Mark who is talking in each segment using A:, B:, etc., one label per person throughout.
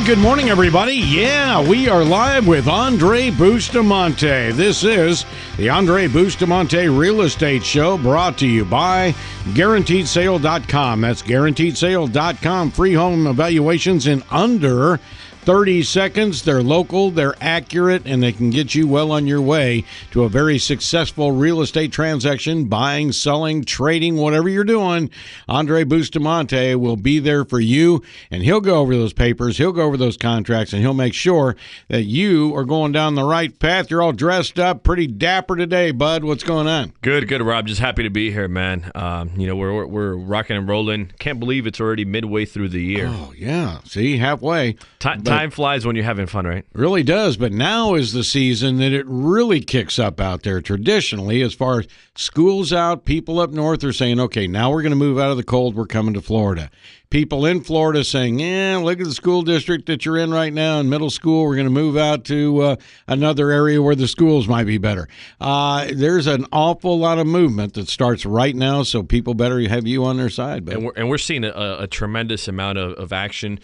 A: good morning, everybody. Yeah, we are live with Andrey Bustamante. This is the Andrey Bustamante Real Estate Show, brought to you by GuaranteedSale.com. That's GuaranteedSale.com. Free home evaluations in under 30 seconds. They're local, they're accurate, and they can get you well on your way to a very successful real estate transaction, buying, selling, trading, whatever you're doing. Andrey Bustamante will be there for you, and he'll go over those papers, he'll go over those contracts, and he'll make sure that you are going down the right path. You're all dressed up, pretty dapper today, bud. What's going on?
B: Good, Rob. Just happy to be here, man. We're rocking and rolling. Can't believe it's already midway through the year.
A: Oh, yeah. See, halfway.
B: Time flies when you're having fun, right?
A: Really does, but now is the season that it really kicks up out there. Traditionally, as far as school's out, people up north are saying, okay, now we're going to move out of the cold, we're coming to Florida. People in Florida saying, look at the school district that you're in right now in middle school. We're going to move out to another area where the schools might be better. There's an awful lot of movement that starts right now, so people better have you on their side. But.
B: And we're seeing a tremendous amount of action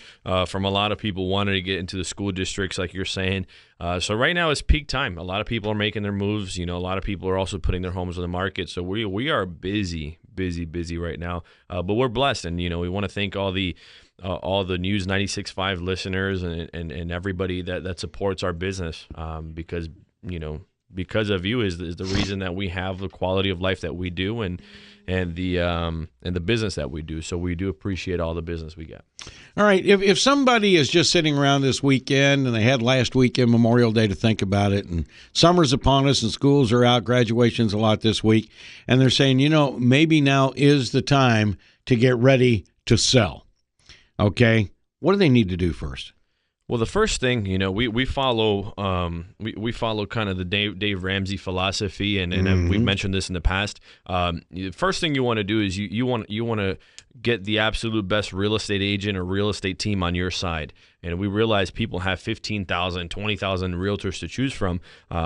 B: from a lot of people wanting to get into the school districts, like you're saying. So right now is peak time. A lot of people are making their moves. A lot of people are also putting their homes on the market. So we are busy right now. But we're blessed, and we want to thank all the News 96.5 listeners and everybody that supports our business, because of you is the reason that we have the quality of life that we do and the business that we do. So we do appreciate all the business we get.
A: All right. If somebody is just sitting around this weekend and they had last weekend, Memorial Day, to think about it, and summer's upon us and schools are out, graduation's a lot this week, and they're saying, maybe now is the time to get ready to sell. Okay. What do they need to do first?
B: Well, the first thing, we follow we follow kind of the Dave Ramsey philosophy, and we've mentioned this in the past. The first thing you want to do is you want to get the absolute best real estate agent or real estate team on your side. And we realize people have 15,000, 20,000 realtors to choose from.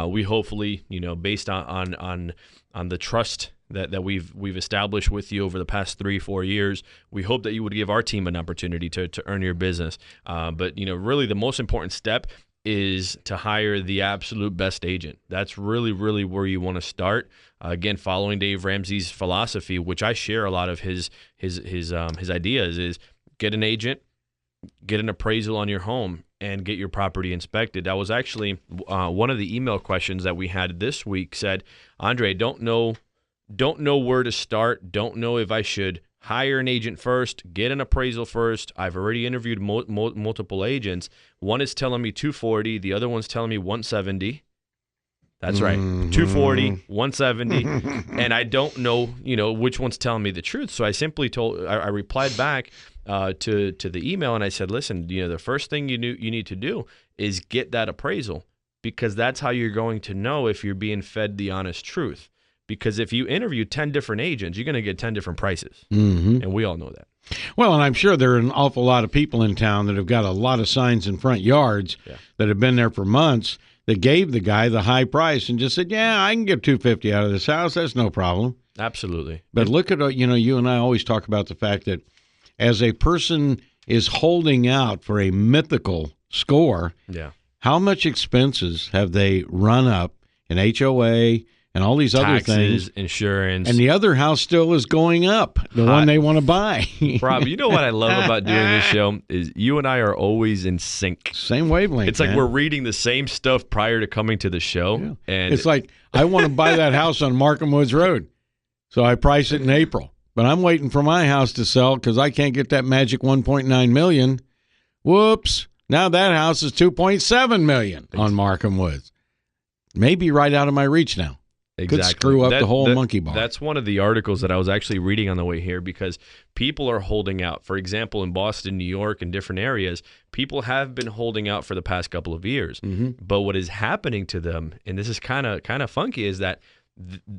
B: We hopefully, based on the trust that we've established with you over the past 3-4 years, we hope that you would give our team an opportunity to earn your business. But really the most important step is to hire the absolute best agent. That's really where you want to start. Again, following Dave Ramsey's philosophy, which I share a lot of his ideas, is get an agent, get an appraisal on your home, and get your property inspected. That was actually one of the email questions that we had this week. Said, Andrey, don't know where to start, don't know if I should hire an agent first, get an appraisal first. I've already interviewed multiple agents. One is telling me 240, the other one's telling me 170. That's right, 240, 170, and I don't know, which one's telling me the truth. So I simply I replied back to the email, and I said, listen, the first thing you need to do is get that appraisal, because that's how you're going to know if you're being fed the honest truth. Because if you interview 10 different agents, you're going to get 10 different prices. And we all know that.
A: Well, and I'm sure there are an awful lot of people in town that have got a lot of signs in front yards that have been there for months that gave the guy the high price and just said, yeah, I can get $250 out of this house. That's no problem.
B: Absolutely.
A: But look at, you and I always talk about the fact that as a person is holding out for a mythical score, how much expenses have they run up in HOA and all these other things,
B: insurance,
A: and the other house still is going up, the one they want to buy.
B: Rob, you know what I love about doing this show is you and I are always in sync.
A: Same wavelength.
B: It's like we're reading the same stuff prior to coming to the show. And
A: it's like, I want to buy that house on Markham Woods Road, so I price it in April. But I'm waiting for my house to sell because I can't get that magic $1.9 million. Whoops. Now that house is $2.7 million on Markham Woods. Maybe right out of my reach now.
B: Exactly.
A: Could screw up the whole monkey bar.
B: That's one of the articles that I was actually reading on the way here, because people are holding out. For example, in Boston, New York, and different areas, people have been holding out for the past couple of years. But what is happening to them, and this is kind of funky, is that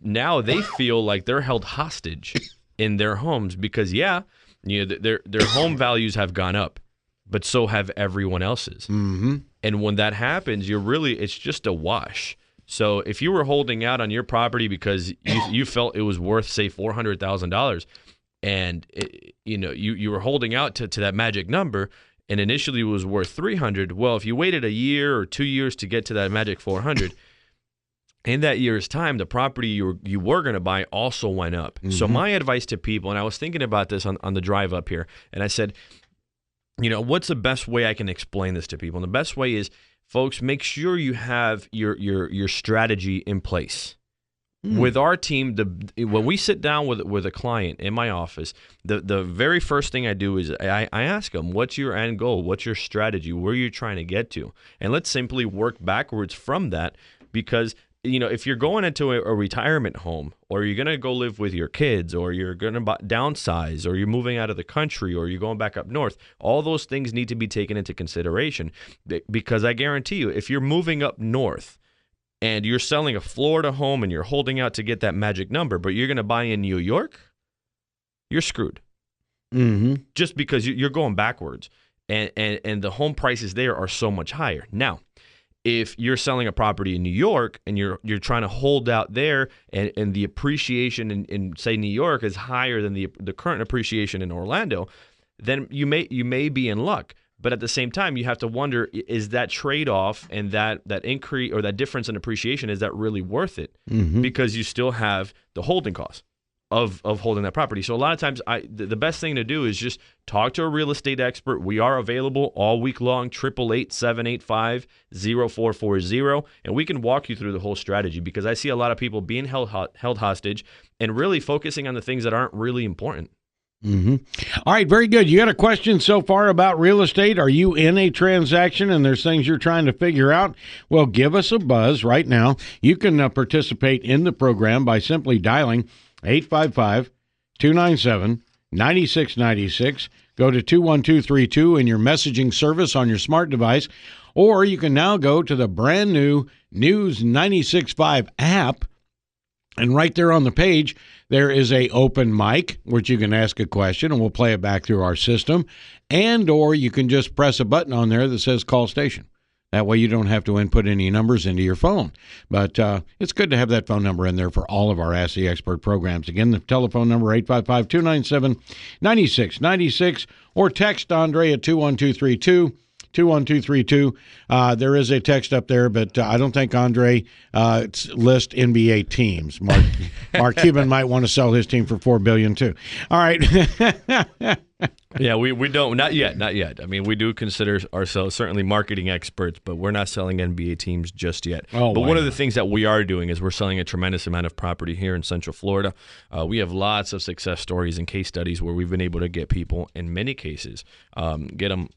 B: now they feel like they're held hostage in their homes because, their home values have gone up, but so have everyone else's. And when that happens, it's just a wash. So if you were holding out on your property because you felt it was worth, say, $400,000, and you were holding out to that magic number, and initially it was worth 300. Well, if you waited a year or 2 years to get to that magic 400, in that year's time, the property you were going to buy also went up. So my advice to people, and I was thinking about this on the drive up here, and I said, what's the best way I can explain this to people? And the best way is, folks, make sure you have your strategy in place. With our team, when we sit down with a client in my office, the very first thing I do is I ask them, what's your end goal? What's your strategy? Where are you trying to get to? And let's simply work backwards from that, because if you're going into a retirement home, or you're going to go live with your kids, or you're going to downsize, or you're moving out of the country, or you're going back up north, all those things need to be taken into consideration, because I guarantee you, if you're moving up north and you're selling a Florida home and you're holding out to get that magic number, but you're going to buy in New York, you're screwed. Just because you're going backwards, and the home prices there are so much higher. Now, if you're selling a property in New York and you're trying to hold out there, and the appreciation in say New York is higher than the current appreciation in Orlando, then you may be in luck. But at the same time, you have to wonder, is that trade-off and that increase or that difference in appreciation, is that really worth it? Because you still have the holding cost of holding that property. So a lot of times, the best thing to do is just talk to a real estate expert. We are available all week long, 888-785-0440, and we can walk you through the whole strategy, because I see a lot of people being held hostage and really focusing on the things that aren't really important.
A: All right, very good. You got a question so far about real estate? Are you in a transaction and there's things you're trying to figure out? Well, give us a buzz right now. You can participate in the program by simply dialing 855-297-9696. Go to 21232 in your messaging service on your smart device, or you can now go to the brand new News 96.5 app. And right there on the page, there is a open mic, which you can ask a question, and we'll play it back through our system. And or you can just press a button on there that says call station. That way you don't have to input any numbers into your phone. But it's good to have that phone number in there for all of our Ask the Expert programs. Again, the telephone number, 855-297-9696, or text Andre at 21232. 21232. There is a text up there, but I don't think Andre lists NBA teams. Mark Cuban might want to sell his team for $4 billion too. All right.
B: Yeah, we don't, not yet. I mean, we do consider ourselves certainly marketing experts, but we're not selling NBA teams just yet. But one of the things that we are doing is we're selling a tremendous amount of property here in Central Florida. We have lots of success stories and case studies where we've been able to get people, in many cases, get them,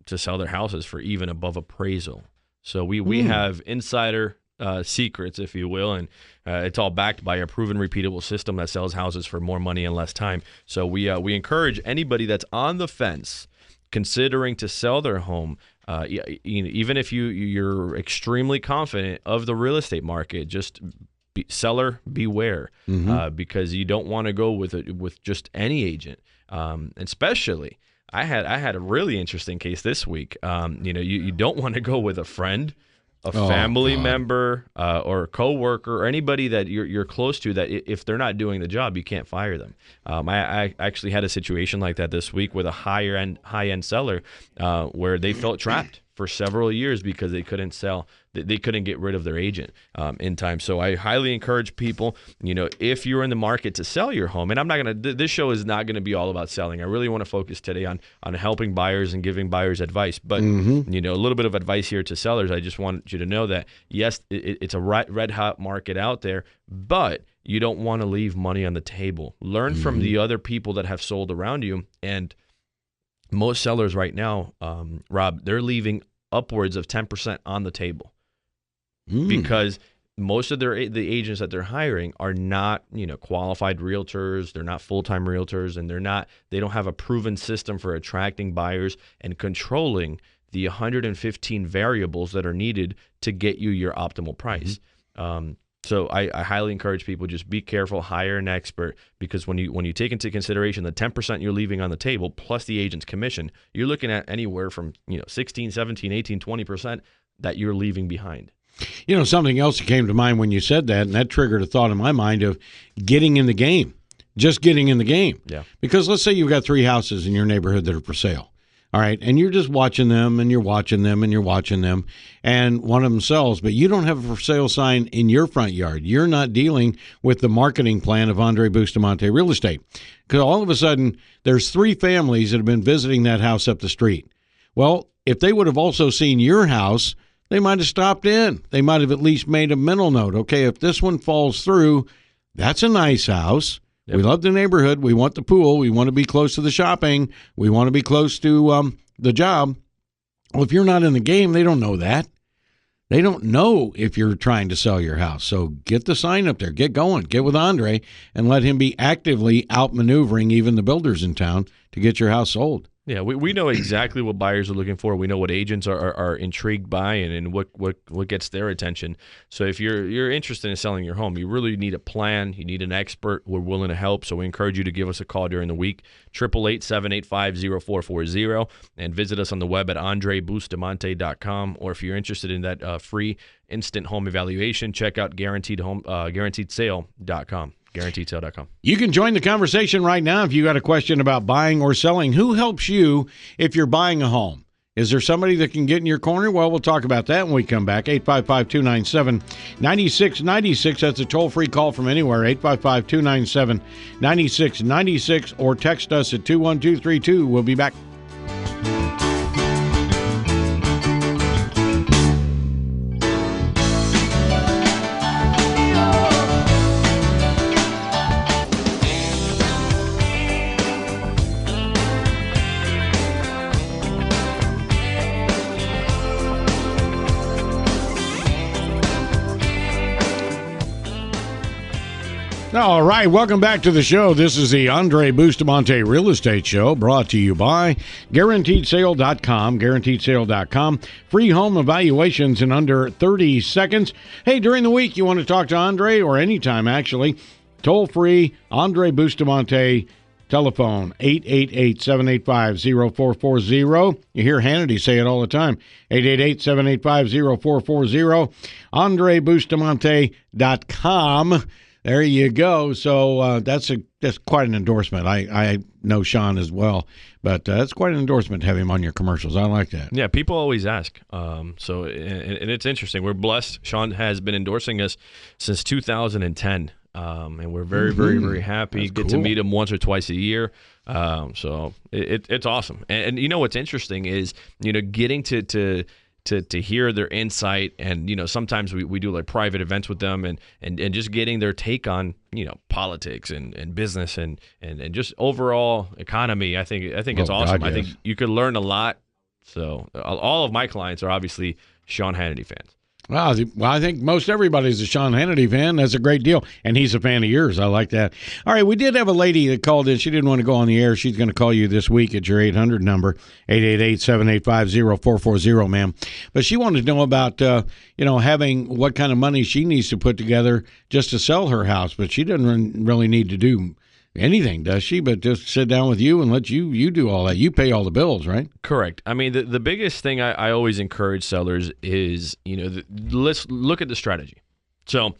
B: to sell their houses for even above appraisal. So we have insider secrets, if you will, and it's all backed by a proven, repeatable system that sells houses for more money in less time. So we encourage anybody that's on the fence, considering to sell their home, even if you're extremely confident of the real estate market, just seller beware, because you don't want to go with just any agent, especially. I had a really interesting case this week. You don't want to go with a friend, a family member, or a coworker, or anybody that you're close to, that if they're not doing the job, you can't fire them. I actually had a situation like that this week with a high-end seller where they felt trapped for several years because they couldn't sell. They couldn't get rid of their agent in time. So I highly encourage people, if you're in the market to sell your home, and I'm not going to, this show is not going to be all about selling. I really want to focus today on helping buyers and giving buyers advice. But, a little bit of advice here to sellers. I just want you to know that, yes, it's a red hot market out there, but you don't want to leave money on the table. Learn from the other people that have sold around you. And most sellers right now, Rob, they're leaving upwards of 10% on the table. Because most of the agents that they're hiring are not, qualified realtors. They're not full-time realtors, and they don't have a proven system for attracting buyers and controlling the 115 variables that are needed to get you your optimal price. So I highly encourage people, just be careful, hire an expert, because when you take into consideration the 10% you're leaving on the table plus the agent's commission, you're looking at anywhere from 16, 17, 18, 20% that you're leaving behind.
A: Something else that came to mind when you said that, and that triggered a thought in my mind of getting in the game, just getting in the game.
B: Yeah.
A: Because let's say you've got 3 houses in your neighborhood that are for sale. All right, and you're just watching them, and you're watching them, and you're watching them, and one of them sells, but you don't have a for sale sign in your front yard. You're not dealing with the marketing plan of Andrey Bustamante Real Estate. Because all of a sudden, there's 3 families that have been visiting that house up the street. Well, if they would have also seen your house, they might have stopped in. They might have at least made a mental note. Okay, if this one falls through, that's a nice house. Yep. We love the neighborhood. We want the pool. We want to be close to the shopping. We want to be close to the job. Well, if you're not in the game, they don't know that. They don't know if you're trying to sell your house. So get the sign up there. Get going. Get with Andrey and let him be actively outmaneuvering even the builders in town to get your house sold.
B: Yeah, we know exactly what buyers are looking for. We know what agents are intrigued by and what gets their attention. So if you're interested in selling your home, you really need a plan. You need an expert. We're willing to help. So we encourage you to give us a call during the week, 888-785-0440, and visit us on the web at andreybustamante.com. Or if you're interested in that free instant home evaluation, check out guaranteedsale.com. GuaranteedSale.com.
A: You can join the conversation right now if you got a question about buying or selling. Who helps you if you're buying a home? Is there somebody that can get in your corner? Well, we'll talk about that when we come back. 855-297-9696. That's a toll-free call from anywhere. 855-297-9696. Or text us at 21232. We'll be back. All right, welcome back to the show. This is the Andrey Bustamante Real Estate Show, brought to you by GuaranteedSale.com, GuaranteedSale.com. Free home evaluations in under 30 seconds. Hey, during the week, you want to talk to Andrey, or anytime, actually, toll-free, Andrey Bustamante telephone, 888-785-0440. You hear Hannity say it all the time, 888-785-0440, AndreyBustamante.com. There you go. So that's quite an endorsement. I know Sean as well, but that's quite an endorsement to have him on your commercials. I like that.
B: Yeah, people always ask. And it's interesting. We're blessed. Sean has been endorsing us since 2010, and we're very, very, very happy. Get to meet him once or twice a year. So it's awesome. And you know what's interesting is getting to hear their insight, and sometimes we do like private events with them, and just getting their take on politics and business and just overall economy. I think it's awesome.
A: God, yes.
B: I think you could learn a lot. So all of my clients are obviously Sean Hannity fans.
A: Well, I think most everybody's a Sean Hannity fan. That's a great deal. And he's a fan of yours. I like that. All right, we did have a lady that called in. She didn't want to go on the air. She's going to call you this week at your 800 number, 888-785-0440, ma'am. But she wanted to know about, having what kind of money she needs to put together just to sell her house. But she doesn't really need to do anything, does she? But just sit down with you and let you do all that. You pay all the bills, right?
B: Correct. I mean, the biggest thing I always encourage sellers is, let's look at the strategy. So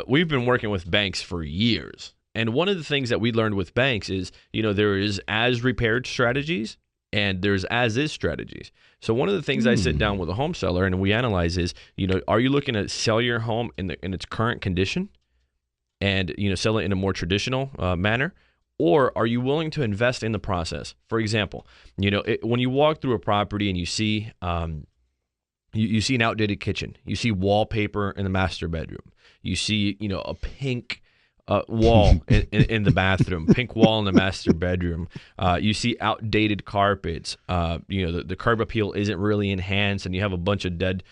B: we've been working with banks for years. And one of the things that we learned with banks is, there is as repaired strategies and there's as is strategies. So one of the things I sit down with a home seller and we analyze is, are you looking to sell your home in its current condition? And sell it in a more traditional manner, or are you willing to invest in the process? For example, when you walk through a property and you see you see an outdated kitchen, you see wallpaper in the master bedroom, you see a pink wall in the bathroom, pink wall in the master bedroom, you see outdated carpets, the curb appeal isn't really enhanced, and you have a bunch of dead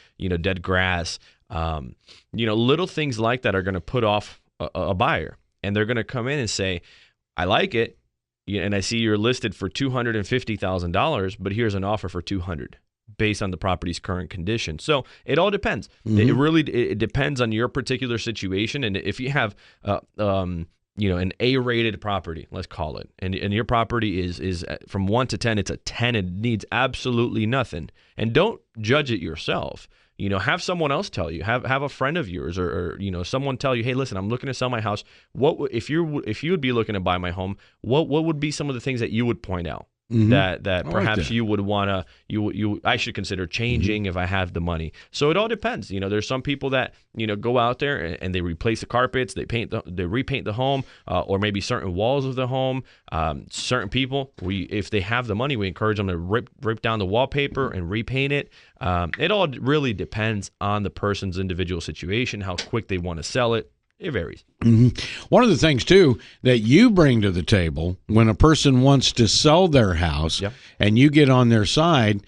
B: grass, little things like that are going to put off a buyer, and they're going to come in and say, I like it, and I see you're listed for $250,000, but here's an offer for $200,000 based on the property's current condition. So it all depends. It depends on your particular situation, and if you have an A-rated property, let's call it, and your property is from 1 to 10, it's a 10, it needs absolutely nothing, and don't judge it yourself. Have someone else tell you. Have a friend of yours, or someone tell you, hey, listen, I'm looking to sell my house. If you would be looking to buy my home, what would be some of the things that you would point out? that perhaps you would want to I should consider changing if I have the money. So it all depends. There's some people that go out there and they replace the carpets, they repaint the home, or maybe certain walls of the home. Certain people, if they have the money, we encourage them to rip down the wallpaper and repaint it. It all really depends on the person's individual situation, how quick they want to sell it. It varies.
A: One of the things, too, that you bring to the table when a person wants to sell their house and you get on their side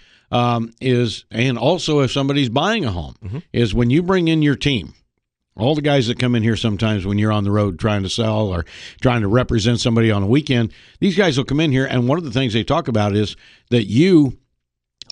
A: is, and also if somebody's buying a home, is when you bring in your team. All the guys that come in here sometimes when you're on the road trying to sell or trying to represent somebody on a weekend, these guys will come in here, and one of the things they talk about is that you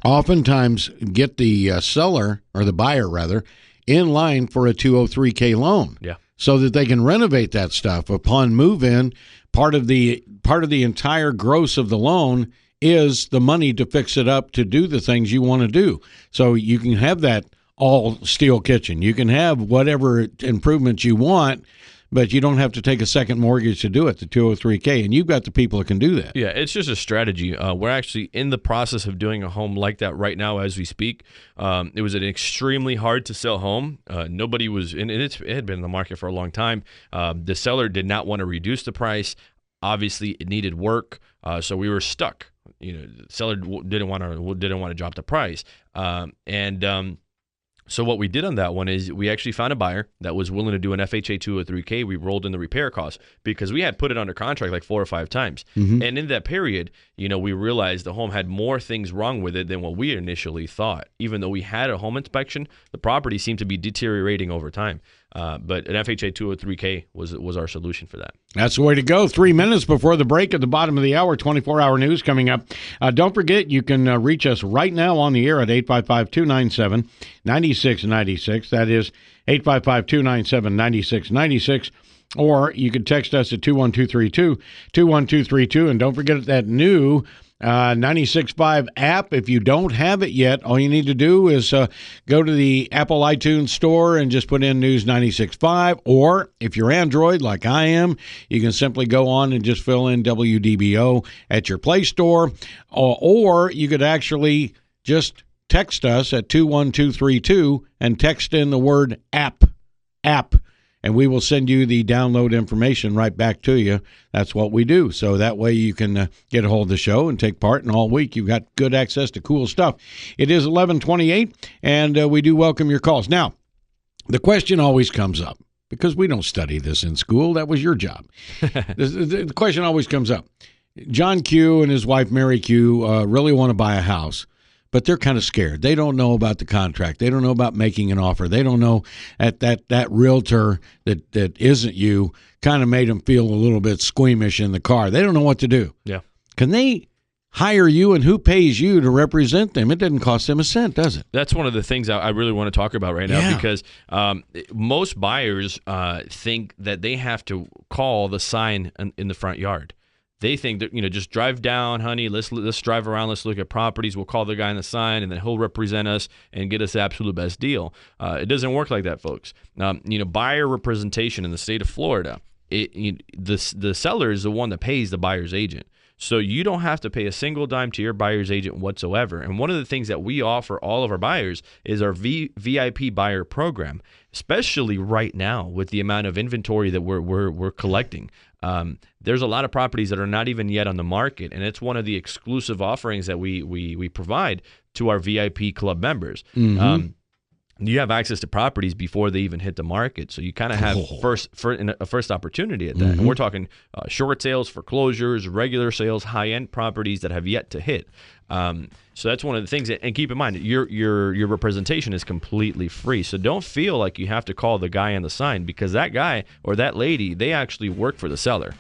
A: oftentimes get the seller, or the buyer rather, in line for a 203K loan.
B: Yeah.
A: So that they can renovate that stuff upon move-in. Part of the entire gross of the loan is the money to fix it up to do the things you want to do. So you can have that all steel kitchen. You can have whatever improvements you want, but you don't have to take a second mortgage to do it, the 203K, and you've got the people that can do that.
B: Yeah, it's just a strategy. We're actually in the process of doing a home like that right now as we speak. It was an extremely hard to sell home. Nobody was, and it had been in the market for a long time. The seller did not want to reduce the price. Obviously, it needed work, so we were stuck. The seller didn't want to drop the price, so what we did on that one is we actually found a buyer that was willing to do an FHA 203K. We rolled in the repair costs because we had put it under contract like 4 or 5 times. And in that period, we realized the home had more things wrong with it than what we initially thought. Even though we had a home inspection, the property seemed to be deteriorating over time. But an FHA 203K was our solution for that.
A: That's the way to go. 3 minutes before the break at the bottom of the hour, 24-hour news coming up. Don't forget, you can reach us right now on the air at 855-297-9696. That is 855-297-9696. Or you can text us at 21232. And don't forget that new 96.5 app. If you don't have it yet, all you need to do is go to the Apple iTunes store and just put in News 96.5. Or if you're Android like I am, you can simply go on and just fill in WDBO at your Play Store. Or you could actually just text us at 21232 and text in the word app. And we will send you the download information right back to you. That's what we do. So that way you can get a hold of the show and take part. And all week you've got good access to cool stuff. It is 11:28, and we do welcome your calls. Now, the question always comes up, because we don't study this in school. That was your job. The question always comes up. John Q and his wife, Mary Q, really want to buy a house, but they're kind of scared. They don't know about the contract. They don't know about making an offer. They don't know that realtor that isn't you kind of made them feel a little bit squeamish in the car. They don't know what to do.
B: Yeah.
A: Can they hire you, and who pays you to represent them? It doesn't cost them a cent, does it?
B: That's one of the things I really want to talk about right now, because most buyers think that they have to call the sign in the front yard. They think that, just drive down, honey, let's drive around, let's look at properties, we'll call the guy on the sign, and then he'll represent us and get us the absolute best deal. It doesn't work like that, folks. Buyer representation in the state of Florida, the seller is the one that pays the buyer's agent. So you don't have to pay a single dime to your buyer's agent whatsoever. And one of the things that we offer all of our buyers is our VIP buyer program, especially right now with the amount of inventory that we're collecting. There's a lot of properties that are not even yet on the market, and it's one of the exclusive offerings that we provide to our VIP club members. You have access to properties before they even hit the market, so you kind of have a first opportunity at that. And we're talking short sales, foreclosures, regular sales, high-end properties that have yet to hit. So that's one of the things. And keep in mind, your representation is completely free. So don't feel like you have to call the guy on the sign, because that guy or that lady, they actually work for the seller.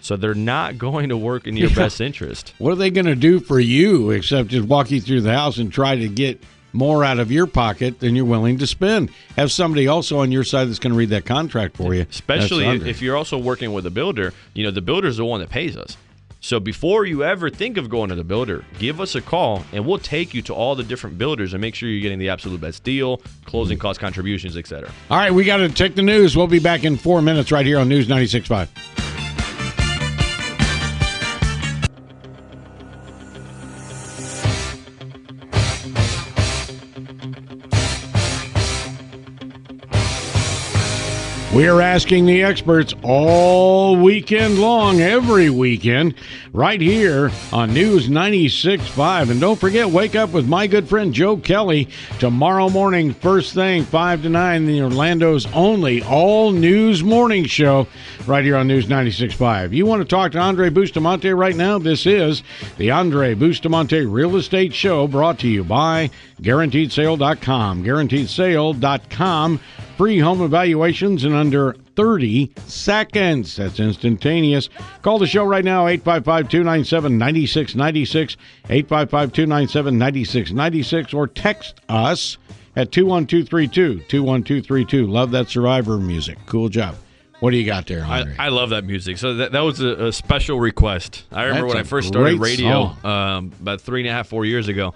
B: So they're not going to work in your best interest.
A: What are they going to do for you except just walk you through the house and try to get more out of your pocket than you're willing to spend? Have somebody also on your side that's going to read that contract for you.
B: Especially if you're also working with a builder. The builder's the one that pays us. So before you ever think of going to the builder, give us a call, and we'll take you to all the different builders and make sure you're getting the absolute best deal, closing cost contributions, etc.
A: All right, we got to check the news. We'll be back in 4 minutes right here on News 96.5. We are asking the experts all weekend long, every weekend, right here on News 96.5. And don't forget, wake up with my good friend Joe Kelly tomorrow morning, first thing, 5 to 9, the Orlando's only all-news morning show right here on News 96.5. You want to talk to Andrey Bustamante right now? This is the Andrey Bustamante Real Estate Show, brought to you by GuaranteedSale.com. GuaranteedSale.com. Free home evaluations in under 30 seconds. That's instantaneous. Call the show right now, 855-297-9696, 855-297-9696, or text us at 21232, 21232. Love that Survivor music. Cool job. What do you got there, Andre?
B: I love that music. So that was a special request. I remember when I first started radio about 3.5, 4 years ago.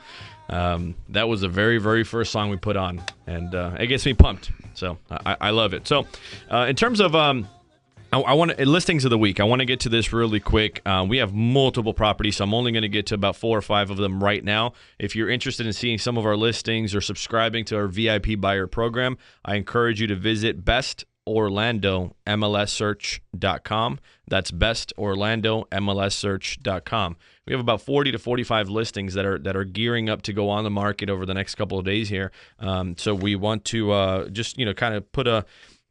B: That was the very, very first song we put on, and it gets me pumped. So I love it. So in terms of I want listings of the week, I want to get to this really quick. We have multiple properties, so I'm only going to get to about 4 or 5 of them right now. If you're interested in seeing some of our listings or subscribing to our VIP buyer program, I encourage you to visit bestorlandomlssearch.com. That's bestorlandomlssearch.com. We have about 40 to 45 listings that are gearing up to go on the market over the next couple of days here. So we want to just kind of put a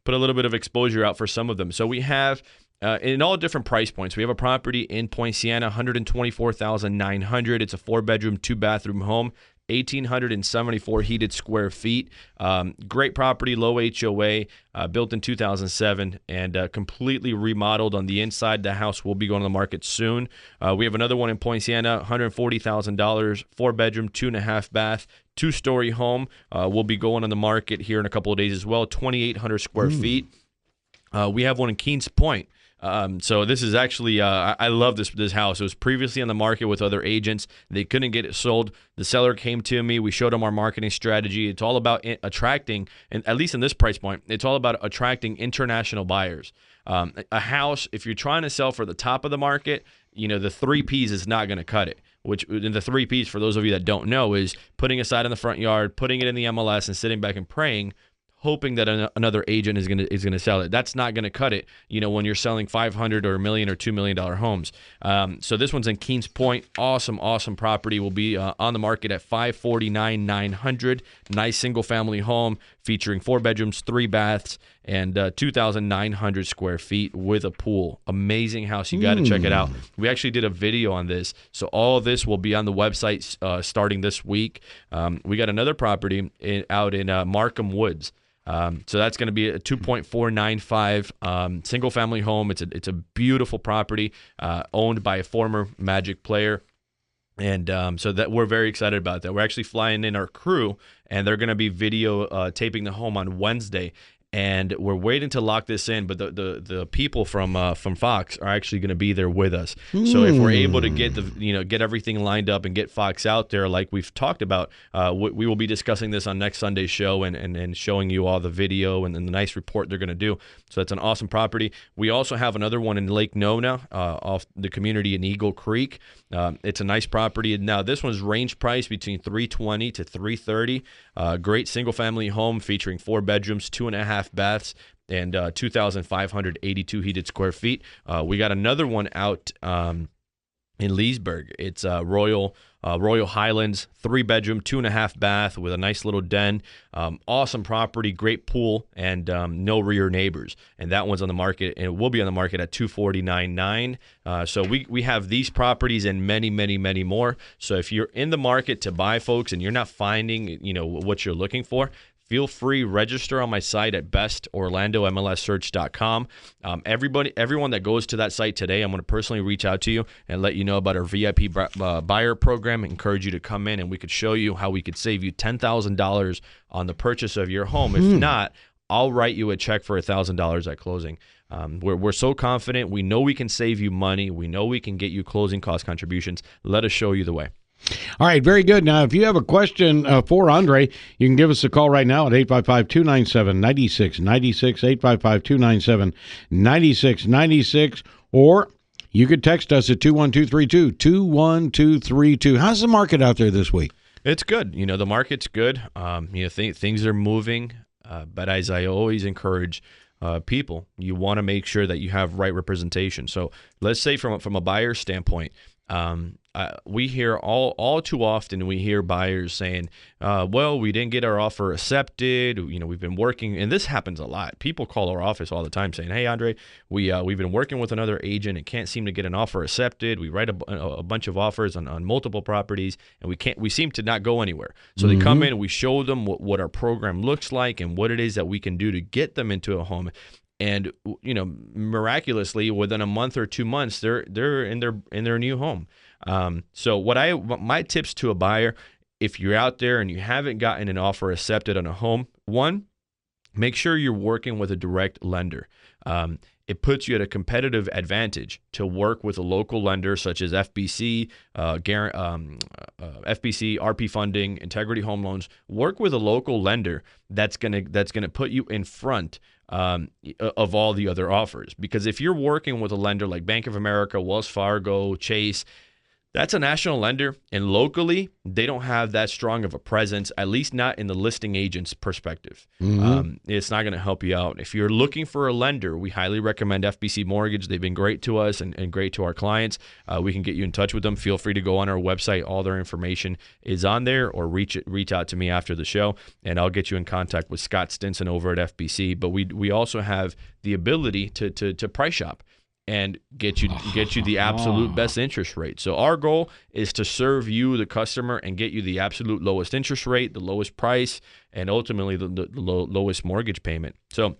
B: little bit of exposure out for some of them. So we have in all different price points. We have a property in Point Siena, $124,900. It's a 4-bedroom, 2-bathroom home. 1,874 heated square feet. Great property, low HOA, built in 2007, and completely remodeled on the inside. The house will be going to the market soon. We have another one in Point Siena, $140,000, 4-bedroom, 2.5 bath, 2-story home. Will be going on the market here in a couple of days as well, 2,800 square feet. We have one in Kings Point. So this is actually, I love this house. It was previously on the market with other agents. They couldn't get it sold. The seller came to me. We showed them our marketing strategy. It's all about attracting, and at least in this price point, it's all about attracting international buyers. A house, if you're trying to sell for the top of the market, the 3 Ps is not going to cut it. Which the 3 Ps, for those of you that don't know, is putting a sign in the front yard, putting it in the MLS, and sitting back and praying, hoping that another agent is gonna sell it. That's not gonna cut it, when you're selling $500 or $1 million or $2 million homes. So this one's in Kings Point. Awesome property. Will be on the market at $549,900. Nice single family home featuring 4 bedrooms, 3 baths, and 2,900 square feet with a pool. Amazing house. You got to check it out. We actually did a video on this, so all of this will be on the website starting this week. We got another property out in Markham Woods. So that's going to be a 2.495 single family home. It's a beautiful property owned by a former Magic player. And so that we're very excited about that. We're actually flying in our crew, and they're going to be video taping the home on Wednesday. And we're waiting to lock this in, but the people from Fox are actually going to be there with us. So if we're able to get get everything lined up and get Fox out there, like we've talked about, we will be discussing this on next Sunday's show and showing you all the video and the nice report they're going to do. So that's an awesome property. We also have another one in Lake Nona, off the community in Eagle Creek. It's a nice property. Now this one's range price between $320,000 to $330,000. Great single family home featuring 4 bedrooms, 2.5 baths, and 2,582 heated square feet. We got another one out in Leesburg. It's Royal Highlands, 3-bedroom, 2.5 bath with a nice little den. Awesome property, great pool, and no rear neighbors. And that one's on the market, and it will be on the market at $249,900. So we have these properties and many, many, many more. So if you're in the market to buy, folks, and you're not finding what you're looking for, feel free, register on my site at bestorlandomlssearch.com. Everyone that goes to that site today, I'm going to personally reach out to you and let you know about our VIP buyer program. Encourage you to come in, and we could show you how we could save you $10,000 on the purchase of your home. If not, I'll write you a check for $1,000 at closing. We're so confident. We know we can save you money. We know we can get you closing cost contributions. Let us show you the way.
A: All right, very good. Now, if you have a question for Andre, you can give us a call right now at 855-297-9696, 855-297-9696, or you could text us at 21232, 21232. How's the market out there this week?
B: It's good. The market's good. Things are moving, but as I always encourage, people, you want to make sure that you have right representation. So let's say from a buyer standpoint, we hear all too often, we hear buyers saying, well, we didn't get our offer accepted. We've been working, and this happens a lot. People call our office all the time saying, hey, Andre, we've been working with another agent and can't seem to get an offer accepted. We write a bunch of offers on multiple properties, and we seem to not go anywhere. So they come in and we show them what our program looks like and what it is that we can do to get them into a home. And miraculously, within a month or 2 months, they're in their new home. So my tips to a buyer, if you're out there and you haven't gotten an offer accepted on a home, one, make sure you're working with a direct lender. It puts you at a competitive advantage to work with a local lender such as FBC, FBC, RP Funding, Integrity Home Loans. Work with a local lender that's gonna put you in front of all the other offers. Because if you're working with a lender like Bank of America, Wells Fargo, Chase, that's a national lender, and locally, they don't have that strong of a presence, at least not in the listing agent's perspective. It's not going to help you out. If you're looking for a lender, we highly recommend FBC Mortgage. They've been great to us and great to our clients. We can get you in touch with them. Feel free to go on our website. All their information is on there, or reach out to me after the show, and I'll get you in contact with Scott Stinson over at FBC. But we also have the ability to price shop and get you the absolute best interest rate. So our goal is to serve you, the customer, and get you the absolute lowest interest rate, the lowest price, and ultimately the lowest mortgage payment. So,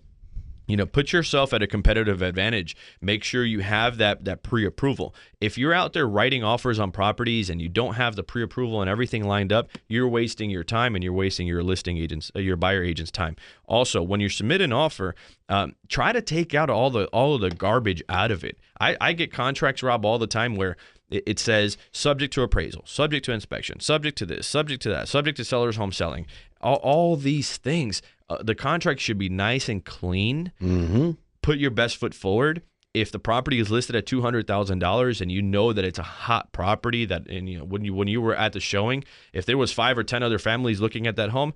B: put yourself at a competitive advantage. Make sure you have that pre-approval. If you're out there writing offers on properties and you don't have the pre-approval and everything lined up, you're wasting your time and you're wasting your your buyer agent's time. Also, when you submit an offer, try to take out all of the garbage out of it. I get contracts, Rob, all the time where it says subject to appraisal, subject to inspection, subject to this, subject to that, subject to seller's home selling. All these things. The contract should be nice and clean. Put your best foot forward. If the property is listed at $200,000 and you know that it's a hot property, when you were at the showing, if there was 5 or 10 other families looking at that home,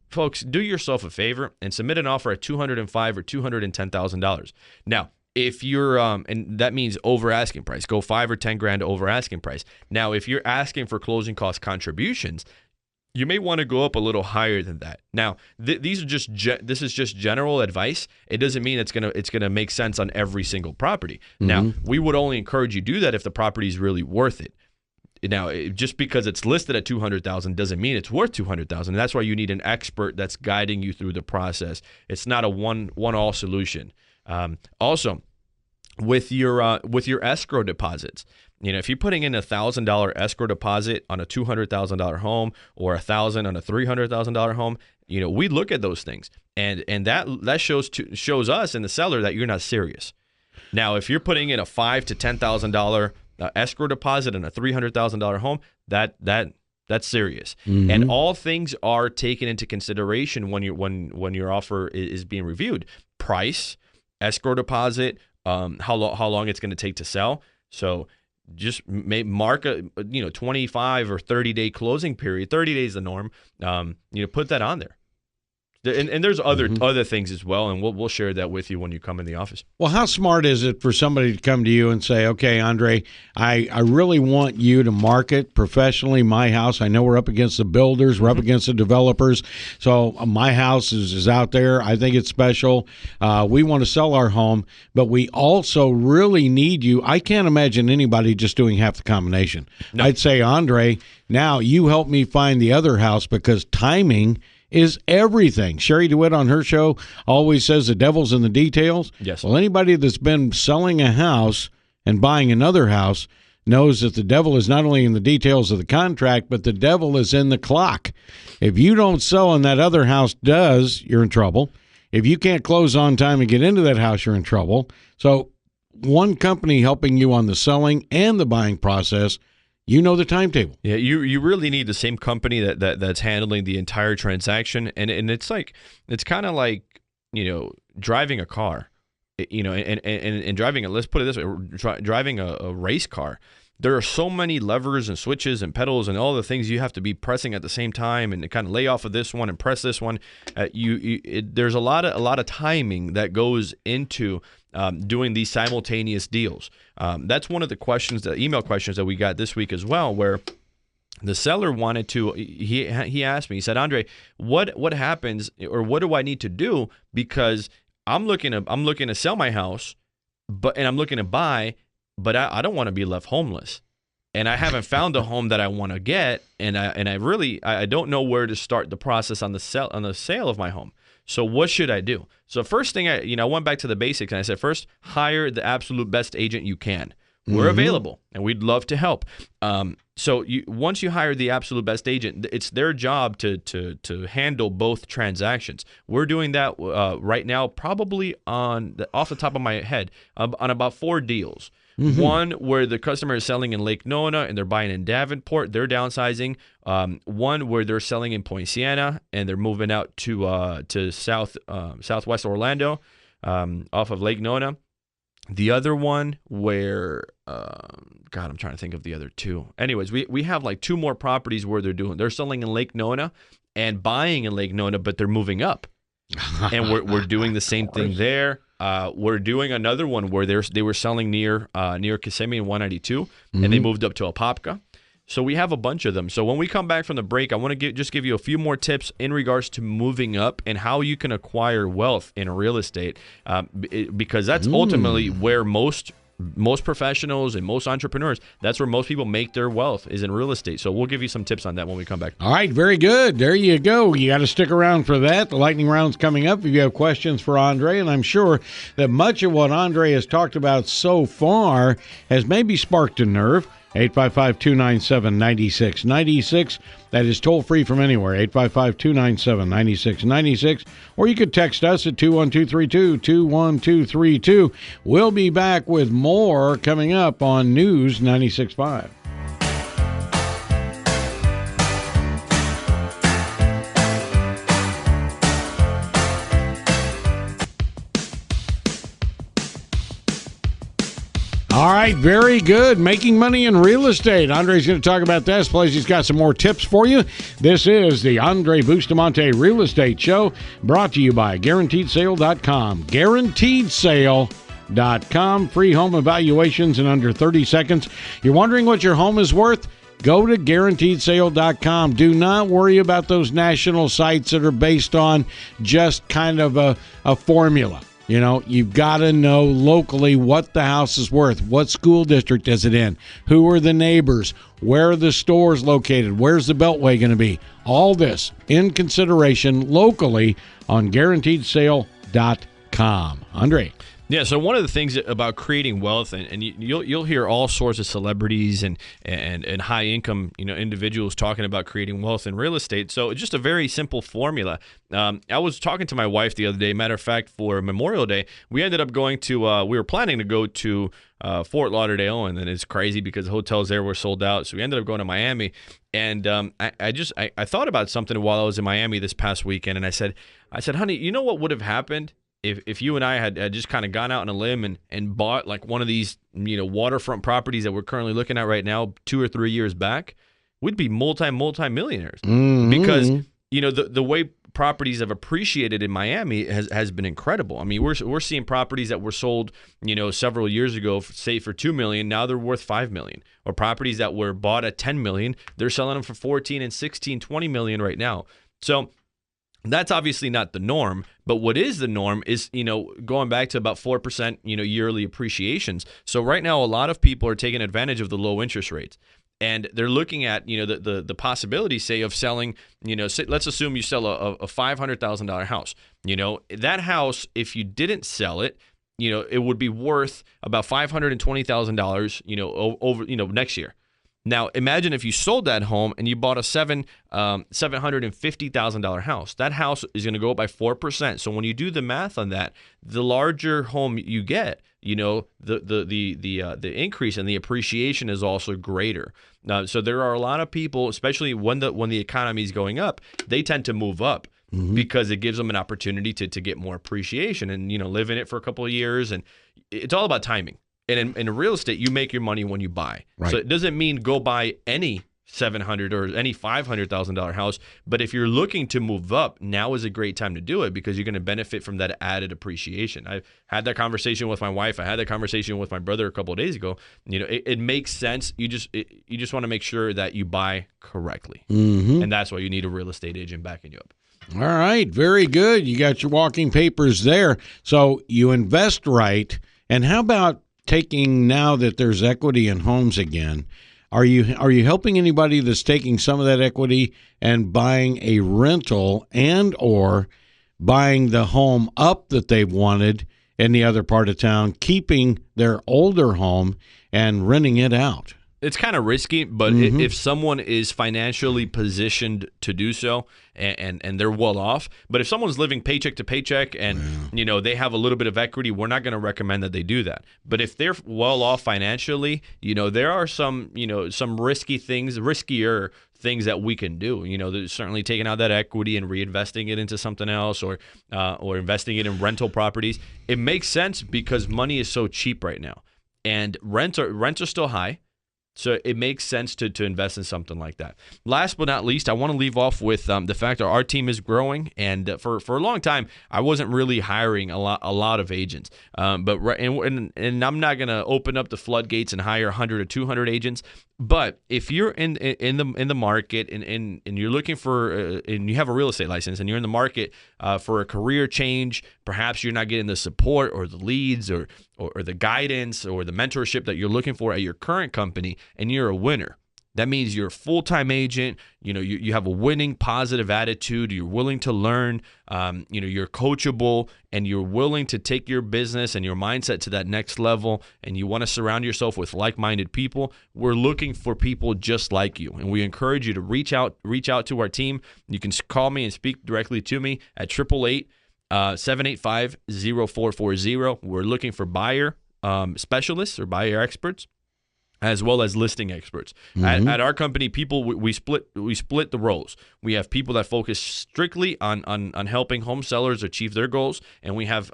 B: folks, do yourself a favor and submit an offer at $205,000 or $210,000. Now, if you're and that means over asking price, go $5,000 or $10,000 over asking price. Now, if you're asking for closing cost contributions, you may want to go up a little higher than that. Now, this is just general advice. It doesn't mean it's gonna make sense on every single property. Now, we would only encourage you to do that if the property is really worth it. Now, just because it's listed at $200,000 doesn't mean it's worth $200,000. That's why you need an expert that's guiding you through the process. It's not a one-all solution. Also, with your escrow deposits. If you're putting in $1,000 escrow deposit on a $200,000 home or $1,000 on a $300,000 home, we look at those things, and that shows us and the seller that you're not serious. Now, if you're putting in a $5,000 to $10,000 escrow deposit on a $300,000 home, that's serious. And all things are taken into consideration when your offer is being reviewed: price, escrow deposit, how long it's going to take to sell. So just mark a 25 or 30-day closing period. 30 days is the norm. Put that on there. And there's other things as well, and we'll share that with you when you come in the office.
A: Well, how smart is it for somebody to come to you and say, okay, Andre, I really want you to market professionally my house. I know we're up against the builders, we're up against the developers, so my house is out there. I think it's special. We want to sell our home, but we also really need you. I can't imagine anybody just doing half the combination. No. I'd say, Andre, now you help me find the other house, because timing is everything. Sherry DeWitt on her show always says the devil's in the details.
B: Yes.
A: Well, anybody that's been selling a house and buying another house knows that the devil is not only in the details of the contract, but the devil is in the clock. If you don't sell and that other house does, you're in trouble. If you can't close on time and get into that house, you're in trouble. So one company helping you on the selling and the buying process, the timetable.
B: Yeah, you really need the same company that's handling the entire transaction, and it's kind of like driving a car, and driving let's put it this way, driving a race car. there are so many levers and switches and pedals and all the things you have to be pressing at the same time, and kind of lay off of this one and press this one. There's a lot of timing that goes into doing these simultaneous deals. That's one of the email questions that we got this week as well, where the seller wanted to. He asked me. He said, "Andre, what happens, or what do I need to do? Because I'm looking to sell my house, and I'm looking to buy, but I don't want to be left homeless, and I haven't found a home that I want to get, and I don't know where to start the process on the sale of my home. So what should I do?" So first thing, I went back to the basics, and I said, first, hire the absolute best agent you can. We're available, and we'd love to help. So once you hire the absolute best agent, it's their job to handle both transactions. We're doing that right now, probably off the top of my head, on about 4 deals. One where the customer is selling in Lake Nona and they're buying in Davenport, they're downsizing. One where they're selling in Point Siena and they're moving out to southwest Orlando, off of Lake Nona. The other one where, I'm trying to think of the other 2. Anyways, we have like 2 more properties where they're selling in Lake Nona and buying in Lake Nona, but they're moving up, and we're doing the same thing there. We're doing another one where they were selling near Kissimmee and 192, and they moved up to Apopka. So we have a bunch of them. So when we come back from the break, I want to just give you a few more tips in regards to moving up and how you can acquire wealth in real estate, because that's ultimately where most professionals and most entrepreneurs, that's where most people make their wealth, is in real estate. So we'll give you some tips on that when we come back.
A: All right, very good. There you go. You got to stick around for that. The lightning round's coming up. If you have questions for Andre, and I'm sure that much of what Andre has talked about so far has maybe sparked a nerve. 855-297-9696. That is toll free from anywhere. 855-297-9696. Or you could text us at 21232, 21232. We'll be back with more coming up on News 96.5. All right, very good. Making money in real estate. Andre's going to talk about this. Plus, he's got some more tips for you. This is the Andrey Bustamante Real Estate Show, brought to you by GuaranteedSale.com. GuaranteedSale.com. Free home evaluations in under 30 seconds. You're wondering what your home is worth? Go to GuaranteedSale.com. Do not worry about those national sites that are based on just kind of a formula. You know, you've got to know locally what the house is worth. What school district is it in? Who are the neighbors? Where are the stores located? Where's the Beltway going to be? All this in consideration locally on GuaranteedSale.com. Andre.
B: Yeah, so one of the things about creating wealth, and you'll hear all sorts of celebrities and high income individuals talking about creating wealth in real estate. So it's just a very simple formula. I was talking to my wife the other day. Matter of fact, for Memorial Day, we ended up going to. We were planning to go to Fort Lauderdale, and then it's crazy because the hotels there were sold out. So we ended up going to Miami, and I thought about something while I was in Miami this past weekend, and I said, honey, you know what would have happened if you and I had just kind of gone out on a limb and bought like one of these waterfront properties that we're currently looking at right now 2 or 3 years back? We'd be multi-millionaires because the way properties have appreciated in Miami has been incredible. I mean, we're seeing properties that were sold several years ago, say for $2 million, now they're worth $5 million. Or properties that were bought at $10 million, they're selling them for 14 and 16, 20 million right now. So that's obviously not the norm, but what is the norm is, going back to about 4%, yearly appreciations. So right now, a lot of people are taking advantage of the low interest rates, and they're looking at, the possibility, say, of selling, let's assume you sell a $500,000 house. That house, if you didn't sell it, it would be worth about $520,000, over, next year. Now, imagine if you sold that home and you bought a $750,000 house. That house is going to go up by 4%. So when you do the math on that, the larger home you get, the increase in the appreciation is also greater. So there are a lot of people, especially when the economy is going up, they tend to move up because it gives them an opportunity to get more appreciation and live in it for a couple of years. And it's all about timing. in real estate, you make your money when you buy.
A: Right.
B: So it doesn't mean go buy any $700,000 or any $500,000 house. But if you're looking to move up, now is a great time to do it because you're going to benefit from that added appreciation. I had that conversation with my wife. I had that conversation with my brother a couple of days ago. It makes sense. You just want to make sure that you buy correctly.
A: Mm-hmm.
B: And that's why you need a real estate agent backing you up.
A: All right. Very good. You got your walking papers there. So you invest right. And how about taking, now that there's equity in homes again, Are you helping anybody that's taking some of that equity and buying a rental and or buying the home up that they've wanted in the other part of town, keeping their older home and renting it out?
B: It's kind of risky, but if someone is financially positioned to do so and they're well off, but if someone's living paycheck to paycheck and they have a little bit of equity, we're not going to recommend that they do that. But if they're well off financially, there are some riskier things that we can do. There's certainly taking out that equity and reinvesting it into something else or investing it in rental properties. It makes sense because money is so cheap right now and rents are still high. So it makes sense to invest in something like that. Last but not least, I want to leave off with the fact that our team is growing, and for a long time, I wasn't really hiring a lot of agents. And I'm not going to open up the floodgates and hire 100 or 200 agents. But if you're in the market and you're looking for and you have a real estate license and you're in the market for a career change, perhaps you're not getting the support or the leads or the guidance or the mentorship that you're looking for at your current company, and you're a winner. That means you're a full-time agent. You have a winning, positive attitude. You're willing to learn. You're coachable, and you're willing to take your business and your mindset to that next level. And you want to surround yourself with like-minded people. We're looking for people just like you, and we encourage you to reach out to our team. You can call me and speak directly to me at 888-785-0440. We're looking for buyer specialists or buyer experts, as well as listing experts. At our company, we split the roles. We have people that focus strictly on helping home sellers achieve their goals, and we have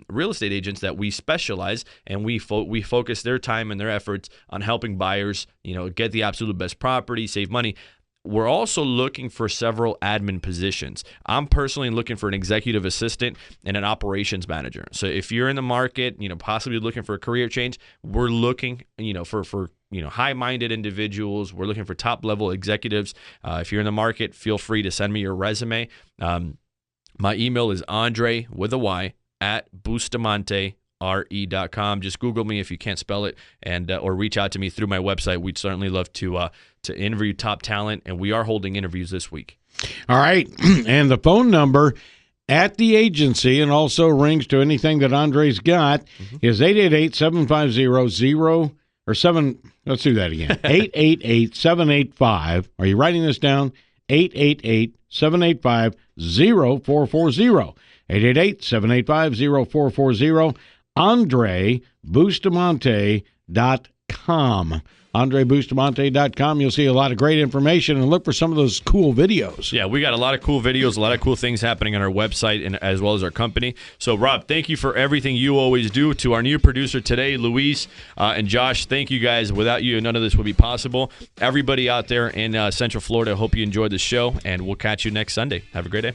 B: real estate agents that we specialize, and we focus their time and their efforts on helping buyers, get the absolute best property, save money. We're also looking for several admin positions. I'm personally looking for an executive assistant and an operations manager. So if you're in the market, possibly looking for a career change, we're looking, for high-minded individuals. We're looking for top-level executives. If you're in the market, feel free to send me your resume. My email is Andrey with a Y at Bustamante. re.com. Just Google me if you can't spell it, and or reach out to me through my website. We'd certainly love to interview top talent, and we are holding interviews this week.
A: All right, and the phone number at the agency, and also rings to anything that Andrey's got, is 888-750-07. Let's do that again. 888-785. Are you writing this down? 888-785-0440. 888-785-0440. AndreyBustamante.com. AndreyBustamante.com. You'll see a lot of great information, and look for some of those cool videos.
B: Yeah, we got a lot of cool videos, a lot of cool things happening on our website and as well as our company. So, Rob, thank you for everything you always do. To our new producer today, Luis and Josh, thank you guys. Without you, none of this would be possible. Everybody out there in Central Florida, hope you enjoyed the show, and we'll catch you next Sunday. Have a great day.